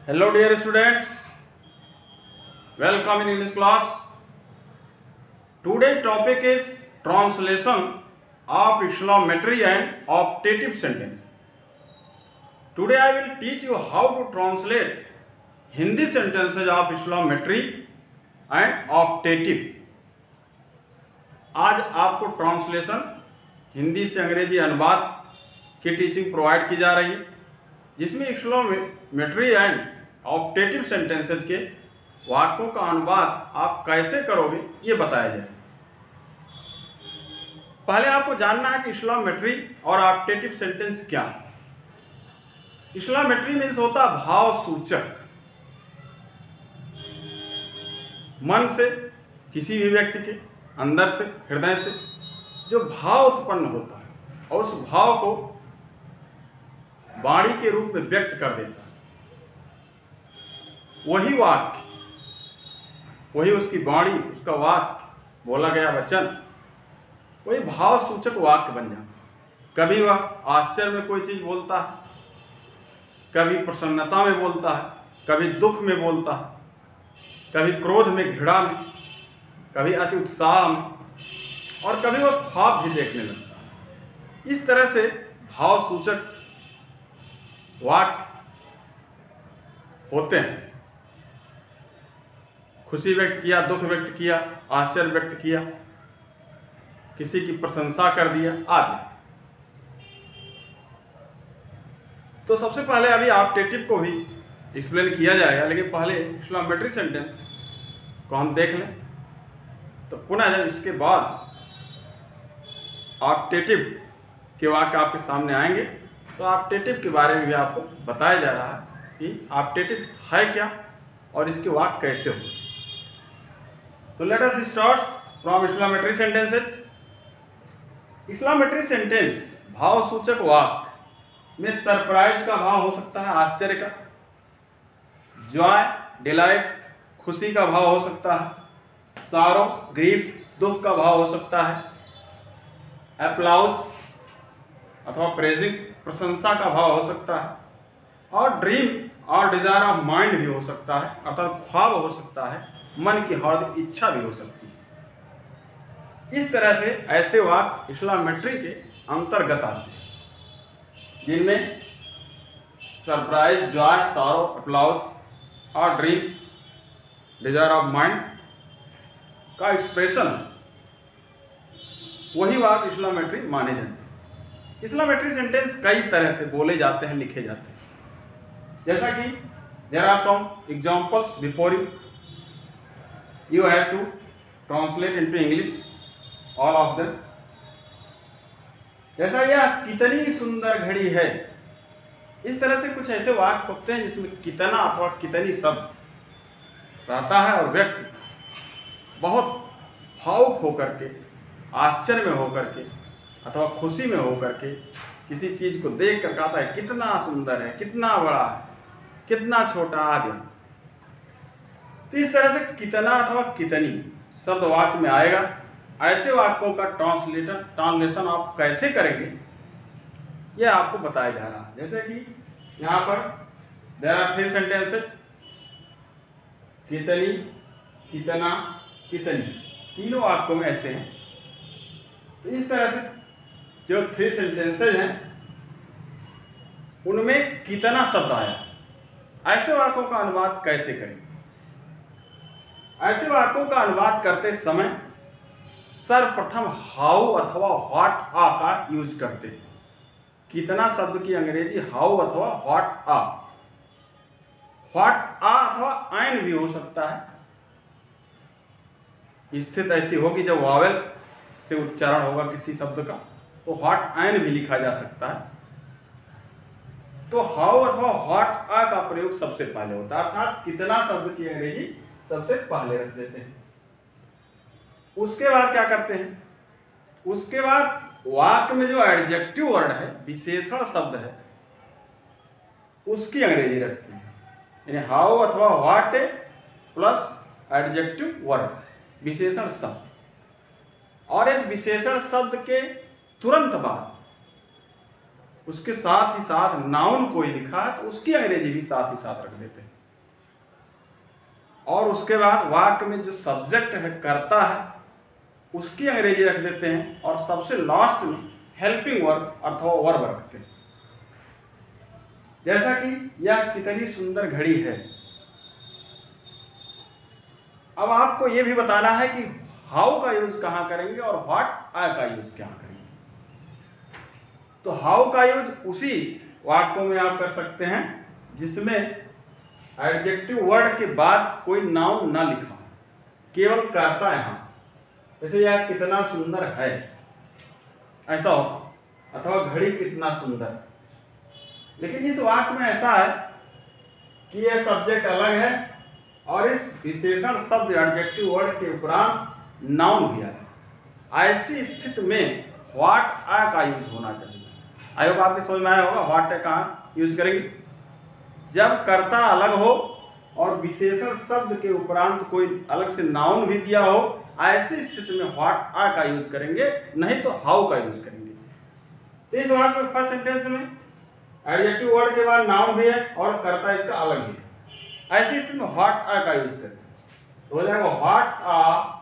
Hello dear students, welcome in English class. Today topic is translation of Islametry and optative sentence. Today I will teach you how to translate Hindi sentences of Islametry and optative. आज आपको translation Hindi से अंग्रेजी अनुवाद की teaching provide की जा रही है, जिसमें इस्लामेट्री एंड ऑप्टेटिव सेंटेंसेस के वाक्यों का अनुवाद आप कैसे करोगे ये बताया जाए। पहले आपको जानना है कि इस्लामेट्री और ऑप्टेटिव सेंटेंस क्या है। इस्लामेट्री मीन्स होता है भाव सूचक, मन से, किसी भी व्यक्ति के अंदर से, हृदय से जो भाव उत्पन्न होता है और उस भाव को वाणी के रूप में व्यक्त कर देता है, वही वाक्य, वही उसकी वाणी, उसका वाक्य, बोला गया वचन, वही भाव सूचक वाक्य बन जाता है। कभी वह आश्चर्य में कोई चीज़ बोलता है, कभी प्रसन्नता में बोलता है, कभी दुख में बोलता है, कभी क्रोध में, घृणा में, कभी अति उत्साह में, और कभी वह ख्वाब भी देखने लगता है। इस तरह से भाव सूचक वाक्य होते हैं। खुशी व्यक्त किया, दुख व्यक्त किया, आश्चर्य व्यक्त किया, किसी की प्रशंसा कर दिया आदि। तो सबसे पहले अभी ऑप्टेटिव को भी एक्सप्लेन किया जाएगा, लेकिन पहले इस्लामेट्री सेंटेंस को हम देख लें। तो पुनः जब इसके बाद ऑप्टेटिव के वाक्य आपके सामने आएंगे तो ऑप्टेटिव के बारे में भी आपको बताया जा रहा है कि ऑप्टेटिव है क्या और इसके वाक्य कैसे हो। तो let us start from exclamatory sentences. Exclamatory sentence भाव सूचक वाक्य में सरप्राइज का भाव हो सकता है, आश्चर्य का, जॉय, डिलाइट, खुशी का भाव हो सकता है, सारो, ग्रीफ, दुख का भाव हो सकता है, एप्लाउज अथवा प्रेजिंग, प्रशंसा का भाव हो सकता है, और ड्रीम और डिजायर ऑफ माइंड भी हो सकता है, अर्थात ख्वाब हो सकता है, मन की हार्दिक इच्छा भी हो सकती है। इस तरह से ऐसे वाक्य इस्लामेट्री के अंतर्गत आते हैं, जिनमें सरप्राइज, जॉय, सारो, एप्लाउज और ड्रीम, डिजायर ऑफ माइंड का एक्सप्रेशन है, वही वाक्य इस्लामेट्री माने जाते हैं। इस्लामेट्री सेंटेंस कई तरह से बोले जाते हैं, लिखे जाते हैं, जैसा कि there are some examples before you have to translate into English all of them. जैसा यह कितनी सुंदर घड़ी है, इस तरह से कुछ ऐसे वाक्य होते हैं जिसमें कितना अथवा कितनी शब्द रहता है और व्यक्ति बहुत भावुक होकर के, आश्चर्य में होकर के अथवा खुशी में होकर के किसी चीज को देख कर कहता है कितना सुंदर है, कितना बड़ा है, कितना छोटा आदि। तो इस तरह से कितना अथवा कितनी शब्द वाक्य में आएगा। ऐसे वाक्यों का ट्रांसलेशन आप कैसे करेंगे यह आपको बताया जा रहा है। जैसे कि यहाँ पर देयर आर 3 सेंटेंसेस, कितनी, कितना, कितनी, तीनों वाक्यों में ऐसे हैं। तो इस तरह से जो 3 सेंटेंसेज हैं उनमें कितना शब्द आया, ऐसे वाक्यों का अनुवाद कैसे करें। ऐसे वाक्यों का अनुवाद करते समय सर्वप्रथम हाउ अथवा व्हाट आ का यूज करते हैं। कितना शब्द की अंग्रेजी हाउ अथवा व्हाट आ। व्हाट आ अथवा एन भी हो सकता है, स्थिति ऐसी होगी जब वावेल से उच्चारण होगा किसी शब्द का, तो व्हाट एन भी लिखा जा सकता है। तो हाउ अथवा व्हाट आ का प्रयोग सबसे पहले होता है, अर्थात कितना शब्द की अंग्रेजी सबसे पहले रख देते हैं। उसके बाद क्या करते हैं, उसके बाद वाक्य में जो एडजेक्टिव वर्ड है, विशेषण शब्द है, उसकी अंग्रेजी रखते हैं। यानी हाउ अथवा व्हाट प्लस एडजेक्टिव वर्ड, विशेषण शब्द। और एक विशेषण शब्द के तुरंत बाद उसके साथ ही साथ नाउन कोई लिखा है तो उसकी अंग्रेजी भी साथ ही साथ रख देते हैं। और उसके बाद वाक्य में जो सब्जेक्ट है, कर्ता है, उसकी अंग्रेजी रख देते हैं। और सबसे लास्ट में हेल्पिंग वर्ब अथवा वर्ब रखते हैं। जैसा कि यह कितनी सुंदर घड़ी है। अब आपको यह भी बताना है कि हाउ का यूज कहां करेंगे और व्हाट आर का यूज क्या करेंगे। तो हाउ का यूज उसी वाक्यों में आप कर सकते हैं जिसमें एडजेक्टिव वर्ड के बाद कोई नाउन ना लिखा हो, केवल कर्ता है। हाँ, जैसे यह कितना सुंदर है, ऐसा होता, अथवा घड़ी कितना सुंदर। लेकिन इस वाक्य में ऐसा है कि यह सब्जेक्ट अलग है और इस विशेषण शब्द एडजेक्टिव वर्ड के उपरांत नाउन भी है। ऐसी स्थिति में व्हाट आर का यूज होना चाहिए। आई होप आपके समझ में आया होगा व्हाट कहाँ यूज करेंगे। जब कर्ता अलग हो और विशेषण शब्द के उपरांत कोई अलग से नाउन भी दिया हो, ऐसी स्थिति में व्हाट आर का यूज करेंगे, नहीं तो हाउ का यूज करेंगे। तो इस वाक्य में फर्स्ट सेंटेंस में एडजेक्टिव वर्ड के बाद नाउन भी है और कर्ता इसका अलग भी है। ऐसी स्थिति में व्हाट आर का यूज करेंगे तो हो जाएगा व्हाट आर।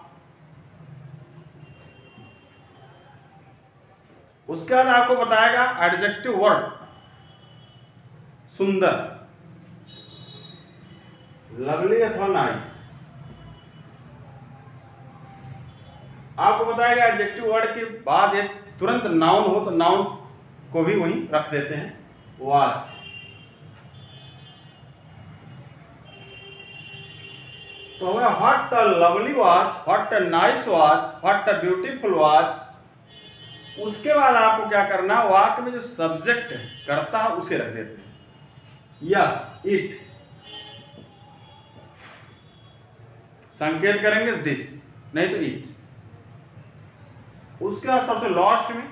उसके बाद आपको बताएगा एडजेक्टिव वर्ड सुंदर, लवली अथवा नाइस। आपको बताएगा एडजेक्टिव वर्ड के बाद एक तुरंत नाउन हो तो नाउन को भी वहीं रख देते हैं, वॉच। तो हमें what a lovely watch, what a nice watch, what a beautiful watch. उसके बाद आपको क्या करना, वाक्य में जो सब्जेक्ट है, कर्ता है, उसे रख देते हैं, या इट। संकेत करेंगे दिस, नहीं तो इट। उसके बाद सबसे लास्ट में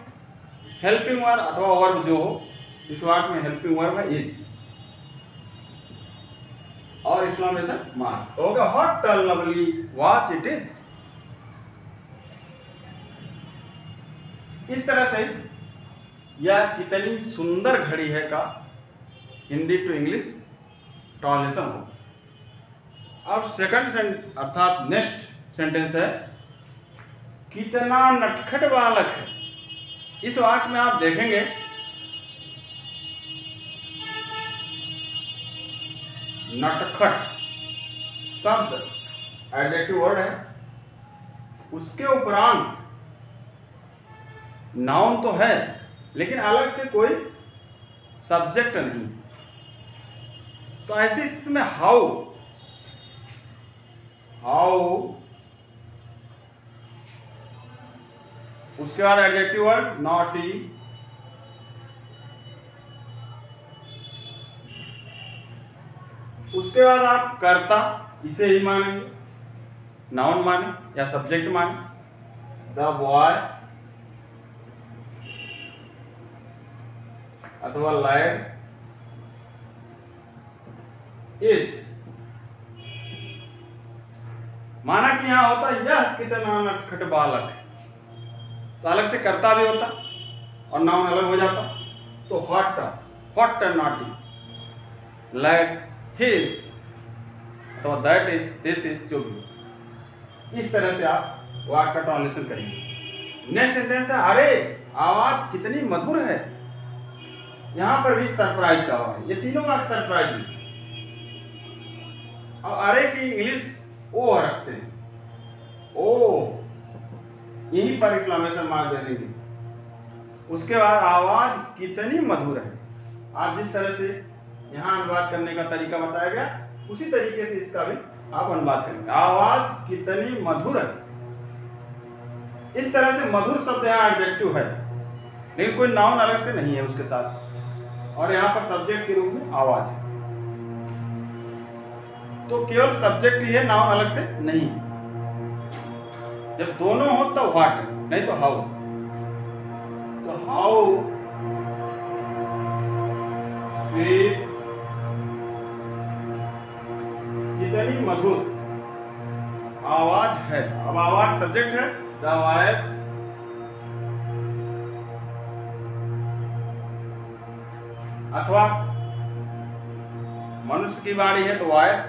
हेल्पिंग वर्ब अथवा वर्ब जो हो, इस वाक्य में हेल्पिंग वर्ब है इज और एक्सक्लेमेशन मार्क। तो होगा what a lovely watch it is. इस तरह से यह कितनी सुंदर घड़ी है का हिंदी टू इंग्लिश ट्रांसलेशन हो। अब सेकंड अर्थात नेक्स्ट सेंटेंस है कितना नटखट बालक है। इस वाक्य में आप देखेंगे नटखट शब्द एडजेक्टिव वर्ड है, उसके उपरांत नाउन तो है लेकिन अलग से कोई सब्जेक्ट नहीं। तो ऐसी स्थिति में हाउ, उसके बाद एडजेक्टिव वर्ड नॉटी, उसके बाद आप कर्ता इसे ही मानेंगे, नाउन माने या सब्जेक्ट माने। द बॉय अथवा लैड इज। माना कि यहां होता यह कितना नटखट बालक है, तो अलग से कर्ता भी होता और नाउन अलग हो जाता। तो व्हाट नॉटी, लैड, हिज अथवा दैट इज, दिस इज, जो भी। इस तरह से आप वाक्य का ट्रांसलेशन करेंगे। नेक्स्ट सेंटेंस है अरे आवाज कितनी मधुर है। यहां पर भी सरप्राइज का है, ये तीनों वाक्य सरप्राइज में। और अरे की इंग्लिश ओ रखते हैं, ओ, यही पर एक्सक्लेमेशन मार्क देने की। उसके बाद आवाज कितनी मधुर है। आप जिस तरह से यहाँ अनुवाद करने का तरीका बताया गया उसी तरीके से इसका भी आप अनुवाद करेंगे। आवाज कितनी मधुर है। इस तरह से मधुर शब्द यहाँ एडजेक्टिव है लेकिन कोई नाउन अलग से नहीं है उसके साथ, और यहाँ पर सब्जेक्ट के रूप में आवाज है। तो केवल सब्जेक्ट ही है, नाउन अलग से नहीं। जब दोनों हो तो व्हाट, नहीं तो हाउ। तो हाउ स्वीट, कितनी मधुर आवाज है। अब आवाज सब्जेक्ट है, द वॉइस अथवा मनुष्य की वाणी है तो वॉइस,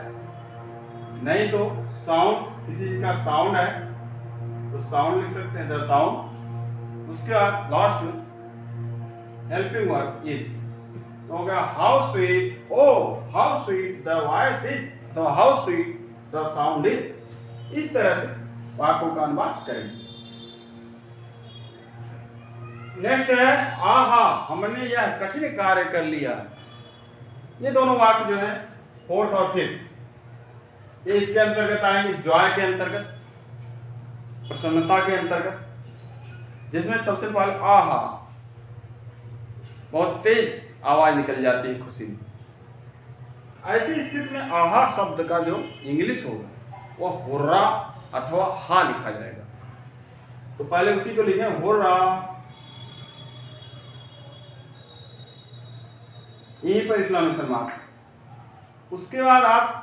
नहीं तो साउंड, किसी चीज का साउंड है तो साउंड लिख सकते हैं, द साउंड। उसके बाद लास्ट में हेल्पिंग वर्ब इज, तो हो गया how sweet, oh how sweet the voice is, तो how sweet the sound is. इस तरह से वाक्यों का अनुवाद करेंगे। नेक्स्ट है आहा, हमने यह कठिन कार्य कर लिया। ये दोनों वाक्य जो है फोर्थ और फिफ्थ, ये इसके अंतर्गत आएंगे, जॉय के अंतर्गत, प्रसन्नता के अंतर्गत, जिसमें सबसे पहले आहा, बहुत तेज आवाज निकल जाती है खुशी में। ऐसी स्थिति में आहा शब्द का जो इंग्लिश होगा वह हुर्रा अथवा हा लिखा जाएगा। तो पहले उसी को लिखें हुर्रा, यहीं पर इस्लामेशन मार्क। उसके बाद आप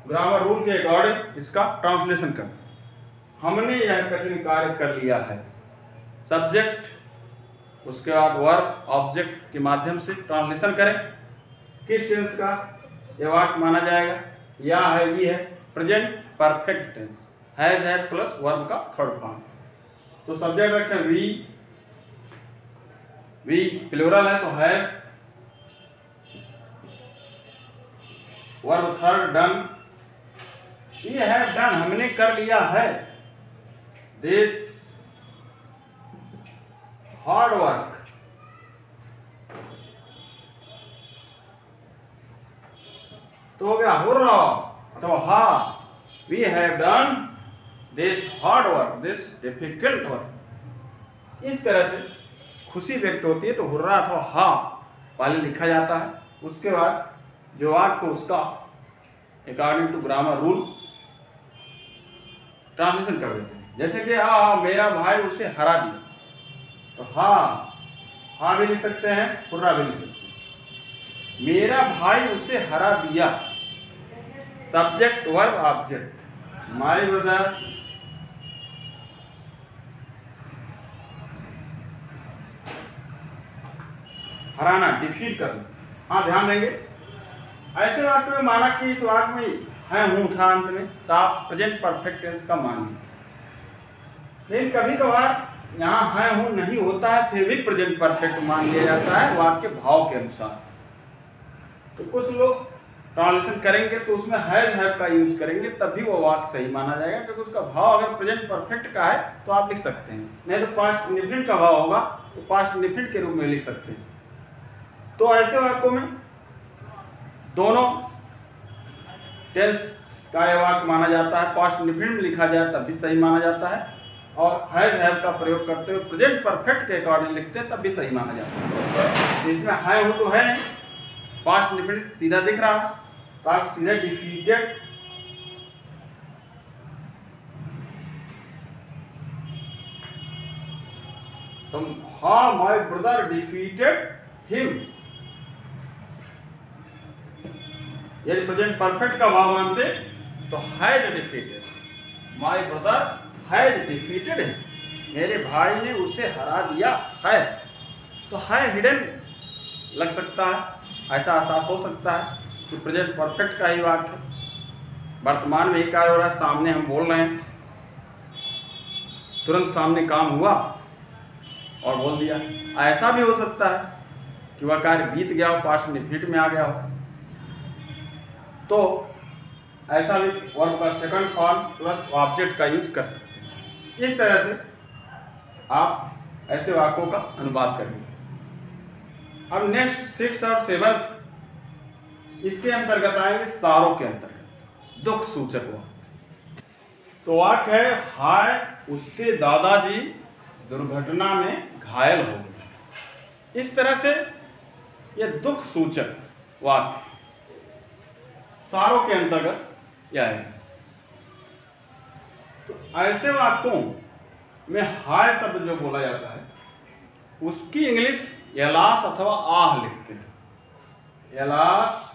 ग्रामर रूल के अकॉर्डिंग इसका ट्रांसलेशन करें। हमने यह कठिन कार्य कर लिया है, सब्जेक्ट, उसके बाद वर्ब ऑब्जेक्ट के माध्यम से ट्रांसलेशन करें। किस टेंस का यह वाक्य माना जाएगा? या है, ये है प्रेजेंट परफेक्ट टेंस, हैज है प्लस वर्ब का थर्ड फॉर्म। तो सब्जेक्ट रखें वी प्लूरल है तो है, वर्ब थर्ड डन, ये है डन, हमने कर लिया है। दिस हार्ड वर्क, तो हो गया हुर्रा तो हा, we have done this hard work, this difficult work. इस तरह से खुशी व्यक्त होती है तो हुर्रा अथवा हा पहले लिखा जाता है। उसके बाद जो वाक्य उसका according to grammar rule translation कर देते हैं। जैसे कि मेरा भाई उसे हरा दिया, तो हा भी लिख सकते हैं, हुर्रा भी लिख सकते हैं। मेरा भाई उसे हरा दिया, subject verb object, my brother Hariana, defeat करना। हाँ, ध्यान देंगे ऐसे वाक्य में माना कि इस वाक्य में है हूं था अंत में, तो आप प्रेजेंट परफेक्ट टेंस का मानिए। लेकिन कभी कभार यहाँ है हूं नहीं होता है, फिर भी प्रेजेंट परफेक्ट मान लिया जाता है वाक्य भाव के अनुसार। तो कुछ लोग ट्रांसलेशन करेंगे तो उसमें हैव का यूज करेंगे, तब भी वो वाक्य सही माना जाएगा, क्योंकि उसका भाव अगर प्रेजेंट परफेक्ट का है तो आप लिख सकते हैं, नहीं तो पास्ट इंडेफिनिट का भाव होगा तो पास्ट इंडेफिनिट के रूप में लिख सकते हैं। तो ऐसे वाक्यों में दोनों टेंस का यह वाक्य माना जाता है, पास्ट इंडेफिनिट में लिखा जाए तब भी सही माना जाता है, और हैव का प्रयोग करते हुए प्रेजेंट परफेक्ट के अकॉर्डिंग लिखते हैं तब भी सही माना जाता है। इसमें है हो तो है नहीं, पास्ट इंडेफिनिट सीधा दिख रहा है, तो आप सीधे डिफीटेड तो हाँ माय ब्रदर डिफीटेड हिम, यदि प्रेजेंट परफेक्ट का भाव मानते तो has defeated, my brother has defeated him, मेरे भाई ने उसे हरा दिया है। तो है हिडन लग सकता है, ऐसा एहसास हो सकता है कि प्रेजेंट परफेक्ट का ही वाक्य वर्तमान में ही कार्य हो रहा है, सामने हम बोल रहे हैं, तुरंत सामने काम हुआ और बोल दिया। ऐसा भी हो सकता है कि वह कार्य बीत गया हो, पास्ट इंडेफिनिट में आ गया हो, तो ऐसा भी वर्ब का सेकंड फॉर्म प्लस ऑब्जेक्ट का यूज कर सकते हैं। इस तरह से आप ऐसे वाक्यों का अनुवाद करेंगे। अब नेक्स्ट 6 और 7 इसके अंतर्गत आएंगे, सारों के अंतर्गत दुख सूचक वाक्य। तो वाक्य है हाय उसके दादाजी दुर्घटना में घायल हो गए। इस तरह से यह दुख सूचक वाक्य सारों के अंतर्गत यह है। तो ऐसे वाक्यों में हाय शब्द जो बोला जाता है उसकी इंग्लिश एलास अथवा आह लिखते हैं। एलास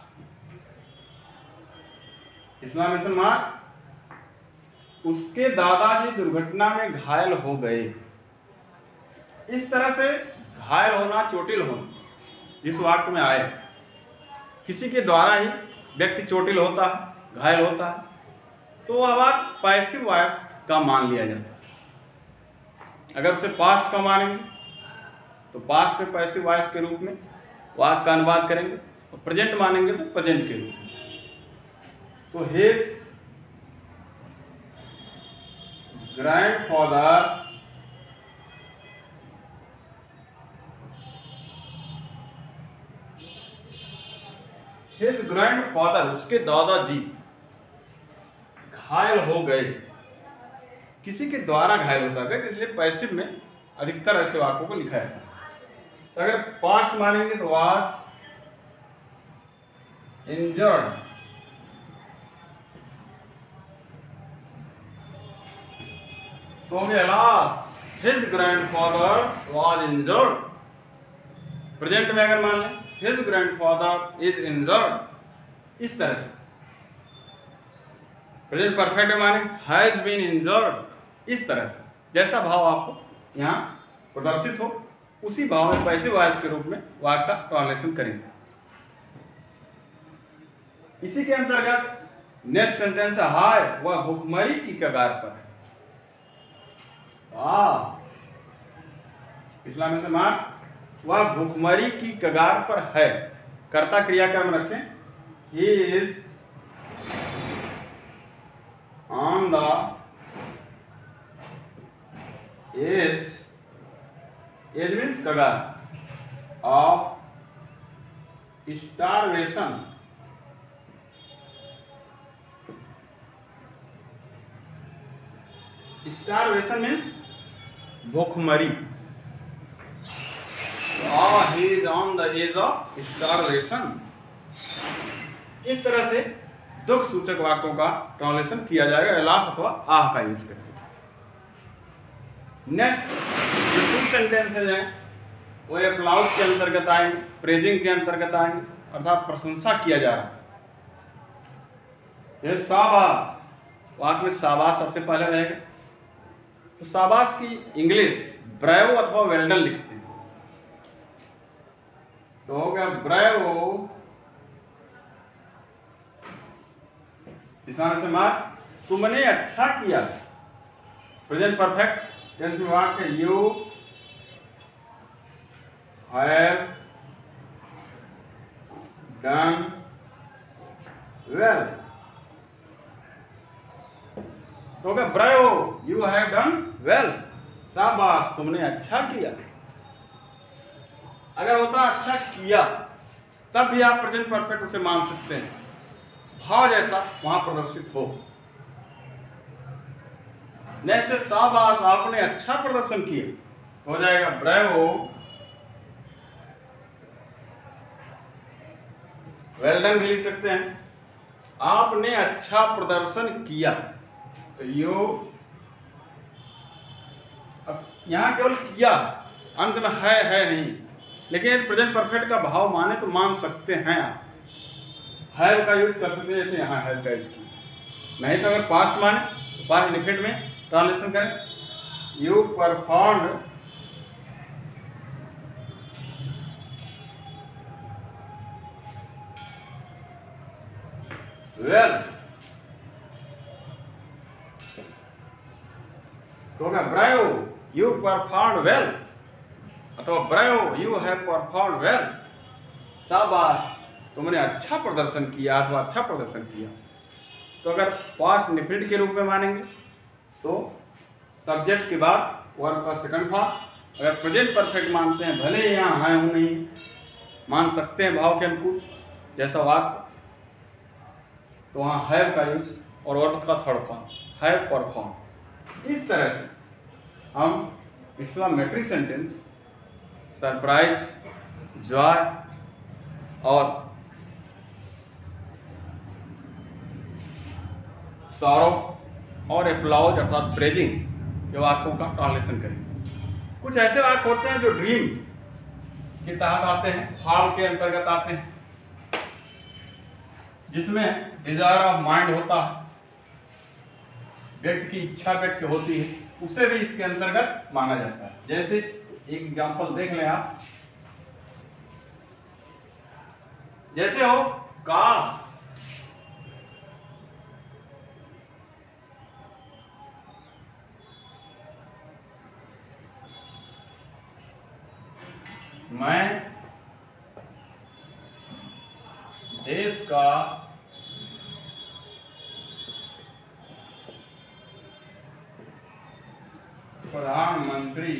इस्लामेशन मार्क, उसके दादाजी दुर्घटना में घायल हो गए। इस तरह से घायल होना, चोटिल होना, जिस वाक्य में आए, किसी के द्वारा ही व्यक्ति चोटिल होता है, घायल होता है, तो वह वाक्य पैसिव वॉइस का मान लिया जाता है। अगर उसे पास्ट का मानेंगे तो पास्ट में पैसिव वॉइस के रूप में वाक्य का अनुवाद करेंगे, और प्रेजेंट मानेंगे तो प्रेजेंट के रूप में। तो हिज ग्रैंडफादर हिज ग्रैंडफादर, उसके दादाजी घायल हो गए। किसी के द्वारा घायल होता है, इसलिए पैसिव में अधिकतर ऐसे वाक्यों को लिखा है। तो अगर पास्ट मानेंगे तो वाज इंजर्ड, तो alas his grandfather was injured. Present में अगर मान लें हिज ग्रैंडफादर इज इंजर्ड, इस तरह से। प्रेजेंट परफेक्ट में माने हैज बीन इंजर्ड, इस तरह से। जैसा भाव आपको यहाँ प्रदर्शित हो उसी भाव में पैसिव वॉइस के रूप में वाक्य का ट्रांसलेशन करेंगे। इसी के अंतर्गत नेक्स्ट सेंटेंस है हाय, वह भुखमरी की कगार पर है। पिछला में से मार, वह भुखमरी की कगार पर है। कर्ता क्रियाक्रम रखें, he is on the edge means कगार ऑफ स्टारवेशन, स्टारवेशन मीन्स भूखमरी। He is on the edge of starvation. इस तरह से दुख सूचक वाक्यों का ट्रांसलेशन किया जाएगा एलास अथवा आह का यूज करके। नेक्स्ट जो टू सेंटेंसेज हैं वो एप्लाउज के अंतर्गत आएंगे, प्रेजिंग के अंतर्गत आएंगे, अर्थात प्रशंसा किया जा रहा है। शाबाश, वाक्य में शाबाश सबसे पहले रहेगा। तो शाबाश की इंग्लिश ब्रेवो अथवा वेल डन लिखते हैं। तो हो गया ब्रेवो, से मार तुमने अच्छा किया। प्रेजेंट परफेक्ट टेंस में वाक्य यू हैव डन वेल। तो क्या bravo, you have done well, शाबाश तुमने अच्छा किया। अगर होता अच्छा किया तब भी आप प्रेजेंट परफेक्ट उसे मान सकते हैं, भाव जैसा वहां प्रदर्शित हो। नेक्स्ट शाबाश आपने अच्छा प्रदर्शन किया, हो जाएगा ब्रेवो वेल डन भी लिख सकते हैं। आपने अच्छा प्रदर्शन किया, तो यू, अब यहां केवल किया, अंत में है नहीं, लेकिन प्रेजेंट परफेक्ट का भाव माने तो मान सकते हैं आप। हैव का यूज कर सकते हैं, जैसे यहाँ हैव का यूज किया। नहीं तो अगर पास्ट माने तो पास्ट इंडेफिनिट में ट्रांसलेशन करें, यू परफॉर्म्ड वेल। तो क्या ब्रेवो यू परफॉर्म्ड वेल, अथवा bravo you have performed well, शाबाश तुमने अच्छा प्रदर्शन किया अथवा अच्छा प्रदर्शन किया। तो अगर पास्ट इंडेफिनिट के रूप में मानेंगे तो सब्जेक्ट के बाद वर्ब का सेकंड भाग। अगर प्रेजेंट परफेक्ट मानते हैं, भले ही यहाँ है हूं नहीं, मान सकते हैं भाव के अनुकूल जैसा वाक्य, तो वहाँ हैव का यूज और वर्ब का थर्ड फॉर्म हैव परफॉर्म। इस तरह से हम एक्सक्लेमेटरी सेंटेंस, सरप्राइज, जॉय और सॉरो और एप्लाउज अर्थात प्रेजिंग के वाक्यों का ट्रांसलेशन करेंगे। कुछ ऐसे वाक्य होते हैं जो ड्रीम के तहत आते हैं, ख्वाब के अंतर्गत आते हैं, जिसमें डिजायर ऑफ माइंड होता है, व्यक्ति की इच्छा व्यक्त होती है, उसे भी इसके अंतर्गत माना जाता है। जैसे एक एग्जांपल देख लें आप, जैसे हो काश, मैं देश का प्रधानमंत्री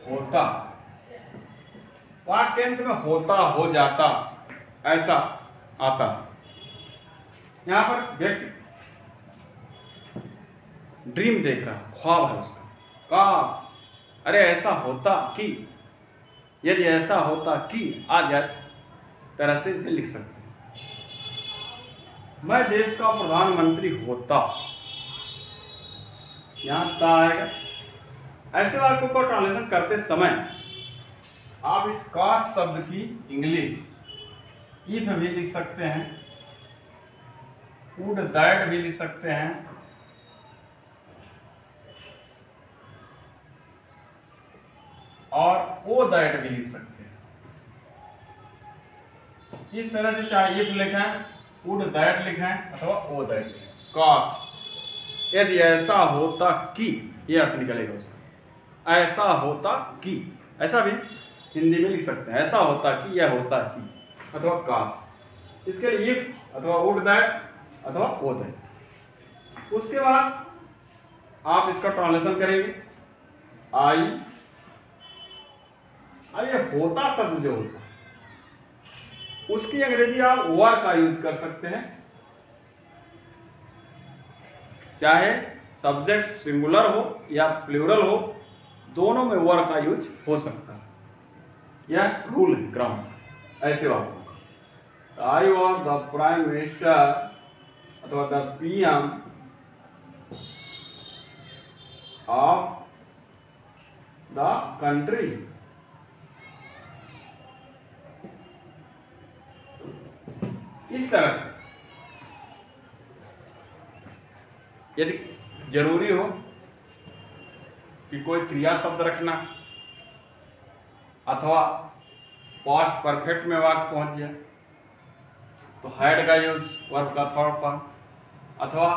होता, वाक्यांश में होता, हो जाता, ऐसा आता। यहां पर व्यक्ति ड्रीम देख रहा, ख्वाब है उसका, काश, अरे ऐसा होता कि, यदि ऐसा होता कि, आदि तरह से इसे लिख सकते हैं। मैं देश का प्रधानमंत्री होता, यहां ता आएगा। ऐसे वाक्यों को ट्रांसलेशन करते समय आप इस काश शब्द की इंग्लिश इफ भी लिख सकते हैं, वुड दैट भी लिख सकते हैं, और ओ दैट भी लिख सकते हैं। इस तरह से चाहे इफ लिखें, वुड दैट लिखें, अथवा ओ दैट लिखें। काश, यदि ऐसा होता कि, यह अर्थ निकलेगा उसका। ऐसा होता कि, ऐसा भी हिंदी में लिख सकते हैं, ऐसा होता कि, यह होता कि, अथवा काश। इसके लिए इफ अथवा वुड दैट अथवा ओ दैट। उसके बाद आप इसका ट्रांसलेशन करेंगे। आई, अब ये होता शब्द जो होता, उसकी अंग्रेजी आप वर का यूज कर सकते हैं, चाहे सब्जेक्ट सिंगुलर हो या प्लूरल हो, दोनों में वर का यूज हो सकता है। यह रूल है, ग्रामर। ऐसे बात, I was the prime minister अथवा the PM of the country. इस तरह से यदि जरूरी हो कि कोई क्रिया शब्द रखना, अथवा पास्ट परफेक्ट में वाक्य पहुंच जाए, तो हैड का यूज वर्ब का थर्ड फॉर्म, अथवा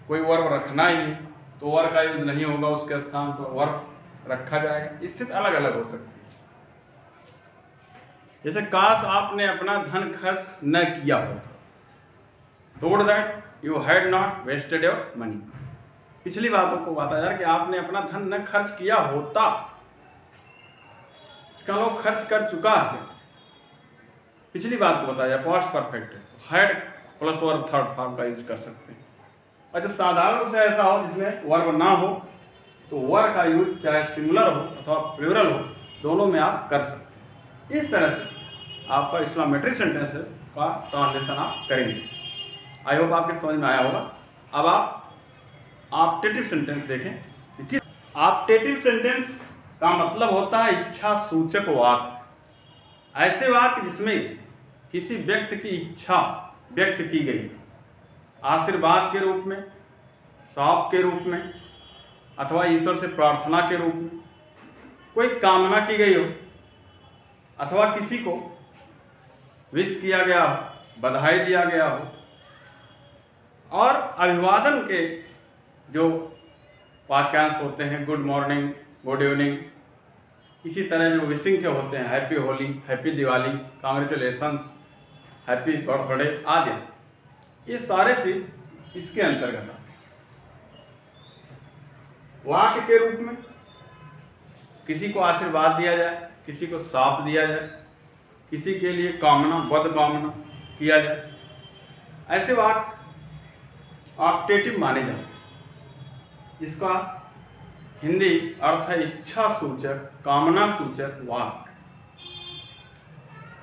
कोई वर्ब रखना ही है तो वर्ब का यूज नहीं होगा, उसके स्थान पर वर्ब रखा जाएगा। स्थिति अलग अलग हो सकती है। जैसे काश आपने अपना धन खर्च न किया होता, told that you had not wasted your money. पिछली बातों को बताया कि आपने अपना धन न खर्च किया होता, इसका लोग खर्च कर चुका है। पिछली बात को बताया, पास्ट परफेक्ट है, had plus verb third form का यूज कर सकते हैं। और जब साधारण रूप से ऐसा हो जिसमें वर्ब ना हो, तो वर्ब का यूज चाहे सिंगुलर हो अथवा प्लूरल हो, दोनों में आप कर सकते हैं। इस तरह से आपका एक्सक्लेमेटरी सेंटेंसेस का ट्रांसलेशन आप करेंगे। आई होप आपके समझ में आया होगा। अब आप ऑप्टेटिव सेंटेंस देखें कि ऑप्टेटिव सेंटेंस का मतलब होता है इच्छा सूचक वाक्य। ऐसे वाक्य जिसमें किसी व्यक्ति की इच्छा व्यक्त की गई, आशीर्वाद के रूप में, शाप के रूप में, अथवा ईश्वर से प्रार्थना के रूप में कोई कामना की गई हो, अथवा किसी को विश किया गया हो, बधाई दिया गया हो, और अभिवादन के जो वाक्यांश होते हैं, गुड मॉर्निंग, गुड इवनिंग, इसी तरह जो विशिंग के होते हैं, happy Holi, happy Diwali, congratulations, happy birthday आदि, ये सारे चीज इसके अंतर्गत आते हैं। वाक्य के रूप में किसी को आशीर्वाद दिया जाए, किसी को शाप दिया जाए, किसी के लिए कामना, बद कामना किया जाए, ऐसे वाक्य ऑप्टेटिव माने जाते हैं। इसका हिंदी अर्थ है इच्छा सूचक, कामना सूचक वाक्य।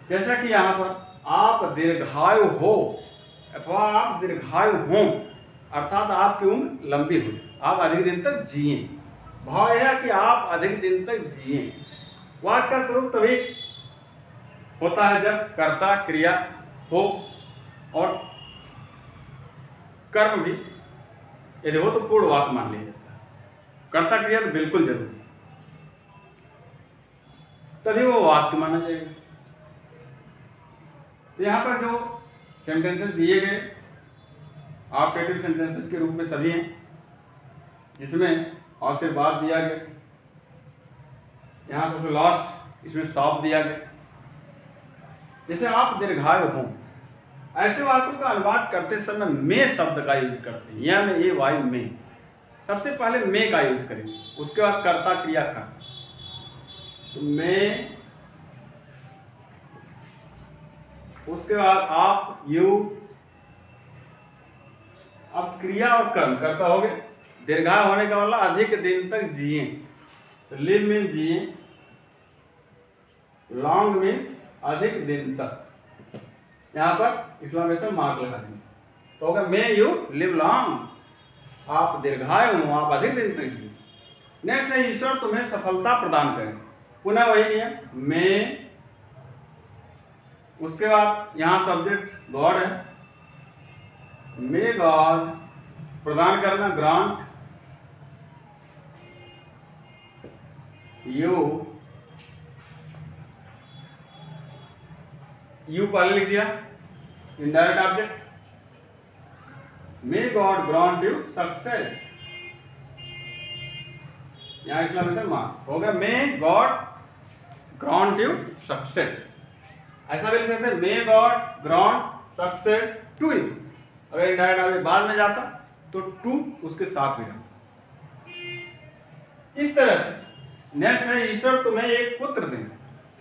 जैसा कि यहाँ पर आप दीर्घायु हो अथवा आप दीर्घायु हों, अर्थात आपकी उम्र लंबी हो, आप अधिक दिन तक जिए। भाव यह है कि आप अधिक दिन तक जिए। वाक्य का स्वरूप तभी होता है जब कर्ता क्रिया हो और कर्म भी यदि हो तो पूर्ण वाक्य मान लिया जाता है। कर्ता क्रिया तो बिल्कुल जरूरी है। तभी वो वाक्य माना जाएगा। तो यहाँ पर जो सेंटेंसेस दिए गए ऑब्जेक्टिव सेंटेंसेस के रूप में सभी हैं, जिसमें और से बाद दिया गया, यहाँ सबसे लास्ट इसमें स्टॉप दिया गया। जैसे आप दीर्घायु हों, ऐसे वाक्यों का अनुवाद करते समय में शब्द का यूज करते हैं, या में ये वायु में। सबसे पहले में का यूज करेंगे, उसके बाद कर्ता क्रिया का। तो में, उसके बाद आप, यू। अब क्रिया और कर्म कर्ता हो गए। दीर्घायु होने का मतलब अधिक दिन तक जिए। तो लिव मीन्स जिए, लॉन्ग मीन्स अधिक दिन तक। यहाँ पर एक्सक्लेमेशन मार्क लगा देंगे, तो होगा मे यू लिव लॉन्ग, आप दीर्घायु हो, आप अधिक दिन तक जिए। नेक्स्ट है ईश्वर तुम्हें सफलता प्रदान करें। पुनः वही नियम, मे, उसके बाद यहाँ सब्जेक्ट गॉड है, मे गॉड, प्रदान करना ग्रांट यू पहले लिख दिया, indirect object, may God grant you success, यहाँ एक्सक्लेमेशन मार्क होगा, may God grant you success. ऐसा भी लिख सकते हैं, may God grant success to you. अगर इनडायरेक्ट ऑब्जेक्ट बाद में जाता तो टू उसके साथ में जाता। इस तरह से नेक्स्ट है ईश्वर तुम्हें एक पुत्र दें।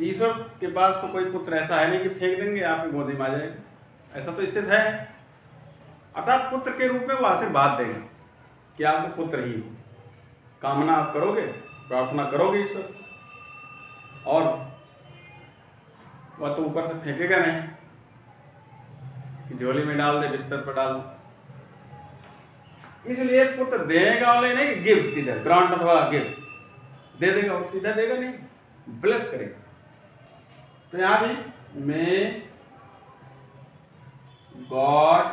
ईश्वर के पास तो कोई पुत्र ऐसा है नहीं कि फेंक देंगे आपकी गोदी में आ जाएगा, ऐसा तो स्थित है। अर्थात पुत्र के रूप में वो आशीर्वाद देगा कि आपको पुत्र ही हो। कामना आप करोगे, प्रार्थना करोगे ईश्वर, और वह तो ऊपर से फेंकेगा नहीं कि झोली में डाल दे, बिस्तर पर डाल दे। इसलिए पुत्र देगा वाले नहीं, गिव सीधा, ग्रांट अथवा गिव दे देगा, वो सीधा देगा नहीं, ब्लेस करेगा। तो यहां भी मे गॉड,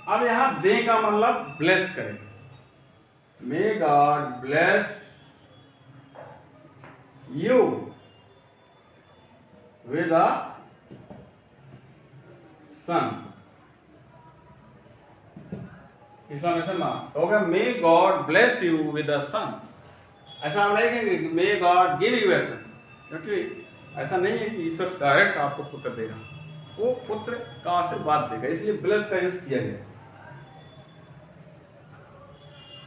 अब यहां दे का मतलब ब्लेस करेगा, may God bless you with a son. Exclamation mark होगा, may God bless you with a son. ऐसा हम नहीं कहेंगे may God give you a son, क्योंकि ऐसा नहीं है कि ईश्वर डायरेक्ट आपको पुत्र देगा, वो पुत्र का आशीर्वाद देगा, इसलिए ब्लेस का यूज किया गया।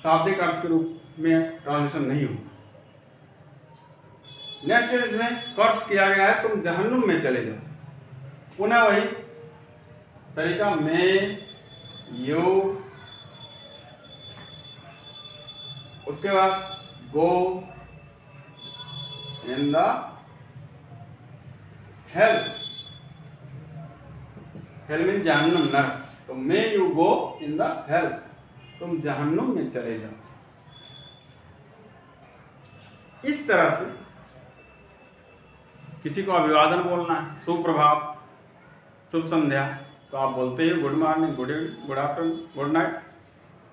शाब्दिक अर्थ के रूप में ट्रांसलेशन नहीं हो। नेक्स्ट इसमें कर्स किया गया है, तुम जहन्नुम में चले जाओ। पुनः वही तरीका, मे यू, उसके बाद go in the hell, hell mean जहन्नुम, नरक। तो may you go in the hell, तुम जहन्नुम में चले जाओ। इस तरह से किसी को अभिवादन बोलना है, सुप्रभात, शुभ संध्या, तो आप बोलते हो good morning, good evening, good afternoon, good night,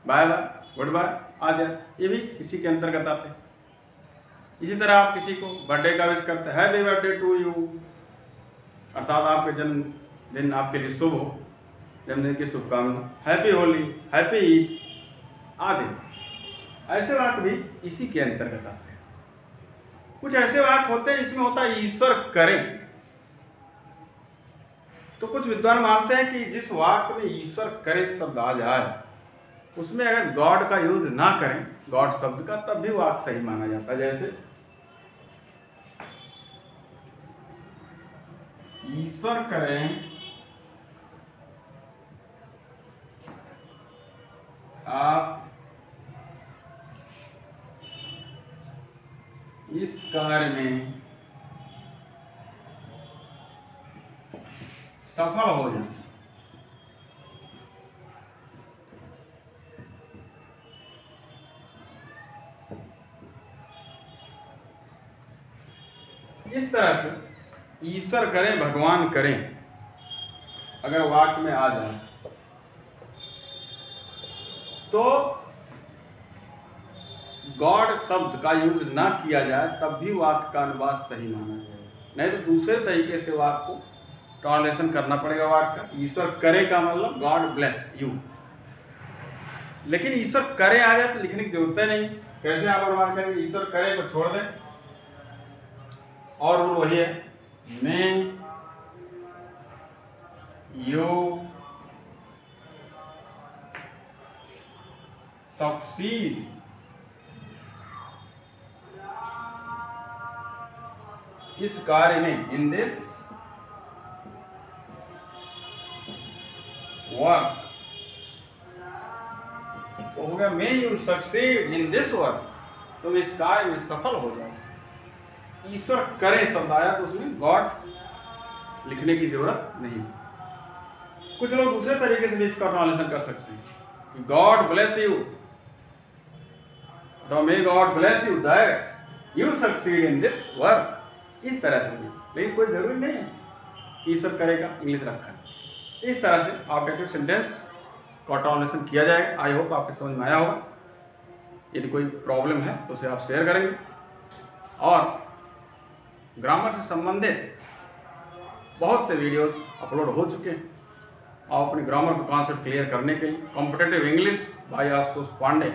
bye bye, goodbye आदि, ये भी इसी के अंतर्गत आते हैं। इसी तरह आप किसी को बर्थडे का विश करते हैं, हैप्पी बर्थडे टू यू, अर्थात आपके जन्मदिन आपके लिए शुभ हो, जन्मदिन की शुभकामना, हैप्पी होली, हैप्पी ईद आदि। ऐसे वाक्य भी इसी के अंतर्गत आते हैं। कुछ ऐसे वाक्य होते हैं इसमें होता है ईश्वर करें, तो कुछ विद्वान मानते हैं कि जिस वाक्य में ईश्वर करे शब्द आ जाए, उसमें अगर गॉड का यूज ना करें, गॉड शब्द का, तब भी वाक्य सही माना जाता है। जैसे ईश्वर करें आप इस कार्य में सफल हो जाए। इस तरह से ईश्वर करें, भगवान करें, अगर वाक्य में आ जाए तो गॉड शब्द का यूज ना किया जाए तब भी वाक्य का अनुवाद सही माना जाएगा, नहीं तो दूसरे तरीके से वाक्य को ट्रांसलेशन करना पड़ेगा। वाक्य का ईश्वर करे का मतलब गॉड ब्लेस यू, लेकिन ईश्वर करे आ जाए तो लिखने की जरूरत है नहीं। कैसे आप अनुवाद करेंगे? ईश्वर करे को छोड़ दें और वही है मे यू सक्सीड इस कार्य में, इन दिस वर्क, तो हो गया may you succeed in this work, तुम इस कार्य में सफल हो जाओ। ईश्वर करे शब्द आया तो उसमें गॉड लिखने की जरूरत नहीं। कुछ लोग दूसरे तरीके से भी इसका ट्रांसलेशन कर सकते हैं, गॉड ब्लेस यू, तो मे God bless you that you succeed in this work, इस तरह से भी। लेकिन कोई जरूरी नहीं है कि ईश्वर करेगा इंग्लिश रखा है। इस तरह से ऑब्जेक्टिव सेंटेंस का ट्रांसलेशन किया जाएगा। आई होप आपके समझ में आया होगा। यदि कोई प्रॉब्लम है तो उसे आप शेयर करेंगे, और ग्रामर से संबंधित बहुत से वीडियोस अपलोड हो चुके हैं। आप अपने ग्रामर का कॉन्सेप्ट क्लियर करने के लिए competitive English by Ashutosh Pandey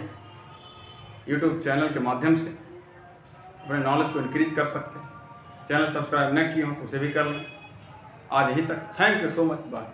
YouTube channel के माध्यम से अपने नॉलेज को इंक्रीज कर सकते हैं। चैनल सब्सक्राइब न किए हो तो उसे भी कर लें। आज यहीं तक। Thank you so much. Bye.